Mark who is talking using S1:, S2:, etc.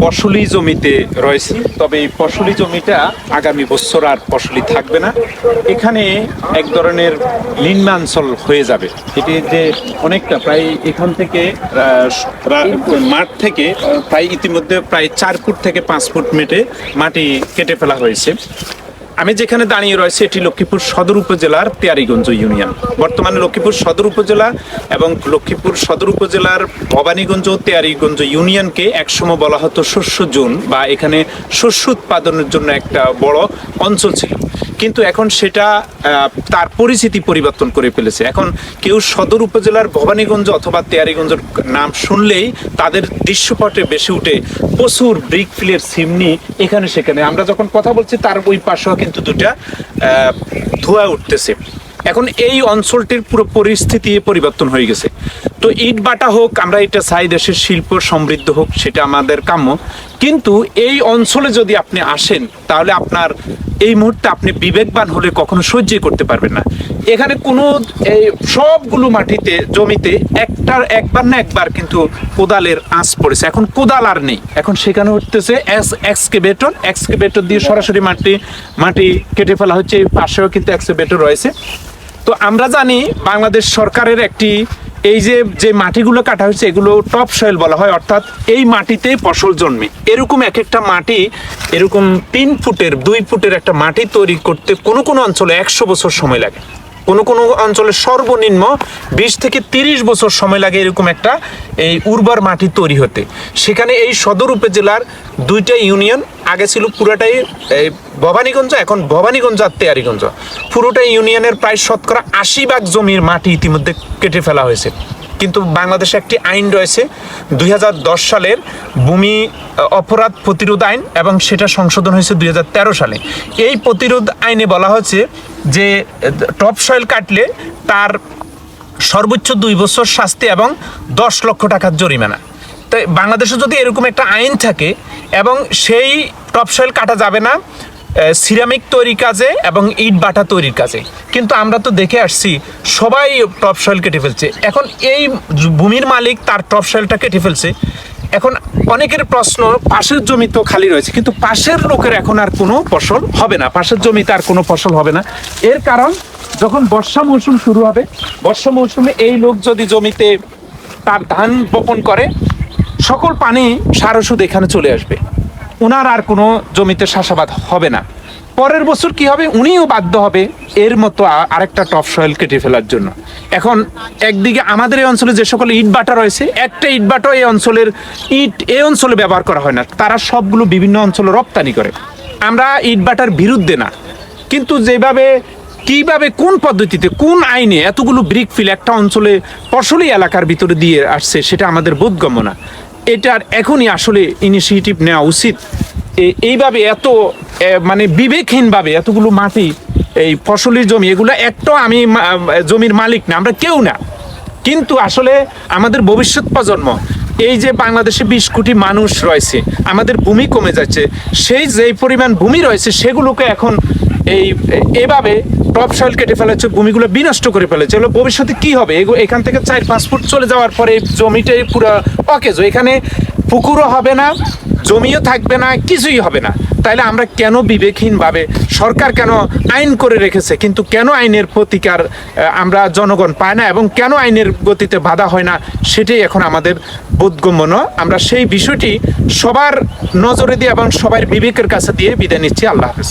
S1: ফসলি জমিতে রয়েছি, তবে এই ফসলি জমিটা আগামী বছর আর ফসলি থাকবে না। এখানে এক ধরনের নিম্নাঞ্চল হয়ে যাবে। এটি যে অনেকটা প্রায় এখান থেকে মাঠ থেকে প্রায় ইতিমধ্যে প্রায় 4 ফুট থেকে 5 ফুট মাটি কেটে ফেলা হয়েছে। আমি যেখানে দাঁড়িয়ে রয়েছে এটি লক্ষ্মীপুর সদর উপজেলার তেয়ারীগঞ্জ ইউনিয়ন। বর্তমানে লক্ষ্মীপুর সদর উপজেলা এবং লক্ষ্মীপুর সদর উপজেলার ভবানীগঞ্জ ও তেয়ারীগঞ্জ ইউনিয়নকে একসময় বলা হতো শস্য জোন, বা এখানে শস্য উৎপাদনের জন্য একটা বড় অঞ্চল ছিল। কিন্তু এখন সেটা তার পরিচিতি পরিবর্তন করে ফেলেছে। এখন কেউ সদর উপজেলার ভবানীগঞ্জ অথবা তেয়ারীগঞ্জের নাম শুনলেই তাদের দৃশ্যপটে বেশি উঠে প্রচুর ব্রিক ফিলের সিমনি এখানে সেখানে। আমরা যখন কথা বলছি তার ওই পাশেও কিন্তু দুটা ধোঁয়া উঠতেছে। এখন এই অঞ্চলটির পুরো পরিস্থিতি পরিবর্তন হয়ে গেছে। তো ইট বাটা হোক, আমরা এটা চাই দেশের শিল্প সমৃদ্ধ হোক, সেটা আমাদের কাম্য। কিন্তু এই অঞ্চলে যদি আপনি আসেন তাহলে আপনার এই মুহূর্তে আপনি বিবেকবান হলে কখনো সহ্য করতে পারবেন না। এখানে কোনো এই সবগুলো মাটিতে জমিতে একবার না একবার কিন্তু কোদালের আঁচ পড়েছে। এখন কোদাল আর নেই, এখন সেখানে উঠতেছে এক্সকেভেটর দিয়ে সরাসরি মাটি কেটে ফেলা হচ্ছে। পাশেও কিন্তু এক্সকেভেটর রয়েছে। তো আমরা জানি বাংলাদেশ সরকারের একটি এই যে মাটিগুলো কাটা হয়েছে এগুলো টপ সয়েল বলা হয়, অর্থাৎ এই মাটিতে ফসল জন্মে। এরকম এক একটা মাটি, এরকম 3 ফুটের 2 ফুটের একটা মাটি তৈরি করতে কোনো অঞ্চলে 100 বছর সময় লাগে, কোনো অঞ্চলে সর্বনিম্ন 20 থেকে 30 বছর সময় লাগে এরকম একটা এই উর্বর মাটি তৈরি হতে। সেখানে এই সদর উপজেলার 2টা ইউনিয়ন, আগে ছিল পুরোটাই ভবানীগঞ্জ, এখন ভবানীগঞ্জ আর তেয়ারীগঞ্জ, পুরোটা ইউনিয়নের প্রায় শতকরা 80% জমির মাটি ইতিমধ্যে কেটে ফেলা হয়েছে। কিন্তু বাংলাদেশে একটি আইন রয়েছে 2010 সালের ভূমি অপরাধ প্রতিরোধ আইন, এবং সেটা সংশোধন হয়েছে 2013 সালে। এই প্রতিরোধ আইনে বলা হচ্ছে যে টপ সয়েল কাটলে তার সর্বোচ্চ 2 বছর শাস্তি এবং 10 লক্ষ টাকার জরিমানা। তাই বাংলাদেশে যদি এরকম একটা আইন থাকে এবং সেই টপ সয়েল কাটা যাবে না সিরামিক তৈরির কাজে এবং ইট বাটা তৈরির কাজে, কিন্তু আমরা তো দেখে আসছি সবাই টপ সয়েল কেটে ফেলছে। এখন এই ভূমির মালিক তার টপ সয়েলটা কেটে ফেলছে। এখন অনেকের প্রশ্ন, পাশের জমি তো খালি রয়েছে, কিন্তু পাশের লোকের এখন আর কোনো ফসল হবে না, পাশের জমিতে আর কোনো ফসল হবে না। এর কারণ যখন বর্ষা মৌসুম শুরু হবে, বর্ষা মৌসুমে এই লোক যদি জমিতে তার ধান বপন করে, সকল পানি সার ওষুধ এখানে চলে আসবে, ওনার আর কোনো জমিতে চাষাবাদ হবে না। পরের বছর কি হবে, উনিও বাধ্য হবে এর মতো আরেকটা টপ সয়েল কেটে ফেলার জন্য। এখন একদিকে আমাদের এই অঞ্চলে যে সকল ইট বাটা রয়েছে, একটা ইট বাটা এই অঞ্চলে ব্যবহার করা হয় না, তারা সবগুলো বিভিন্ন অঞ্চলে রপ্তানি করে। আমরা ইট বাটার বিরুদ্ধে না, কিন্তু কিভাবে কোন পদ্ধতিতে কোন আইনে এতগুলো ব্রিক ফিল একটা অঞ্চলে ফসলি এলাকার ভিতরে দিয়ে আসছে সেটা আমাদের বোধগম্য না। এটার এখনই আসলে ইনিশিয়েটিভ নেওয়া উচিত। এইভাবে মানে বিবেকহীনভাবে এতগুলো মাটি, এই ফসলের জমি, এগুলো একটাও আমি জমির মালিক না, আমরা কেউ না, কিন্তু আসলে আমাদের ভবিষ্যৎ প্রজন্ম, এই যে বাংলাদেশে 20 কোটি মানুষ রয়েছে, আমাদের ভূমি কমে যাচ্ছে, সেই যেই পরিমাণ ভূমি রয়েছে সেগুলোকে এখন এইভাবে টপ সয়েল কেটে ফেলেছে, ভূমিগুলো বিনষ্ট করে ফেলেছে। এগুলো ভবিষ্যতে কি হবে? এখান থেকে 4-5 ফুট চলে যাওয়ার পরে জমিটাই পুরো অকেজ, এখানে পুকুরও হবে না, জমিও থাকবে না, কিছুই হবে না। তাইলে আমরা কেন বিবেকহীনভাবে, সরকার কেন আইন করে রেখেছে কিন্তু কেন আইনের প্রতিকার আমরা জনগণ পায় না, এবং কেন আইনের গতিতে বাধা হয় না, সেটাই এখন আমাদের বোধগম্য নয়। আমরা সেই বিষয়টি সবার নজরে দিয়ে এবং সবার বিবেকের কাছে দিয়ে বিদায় নিচ্ছি। আল্লাহ হাফেজ।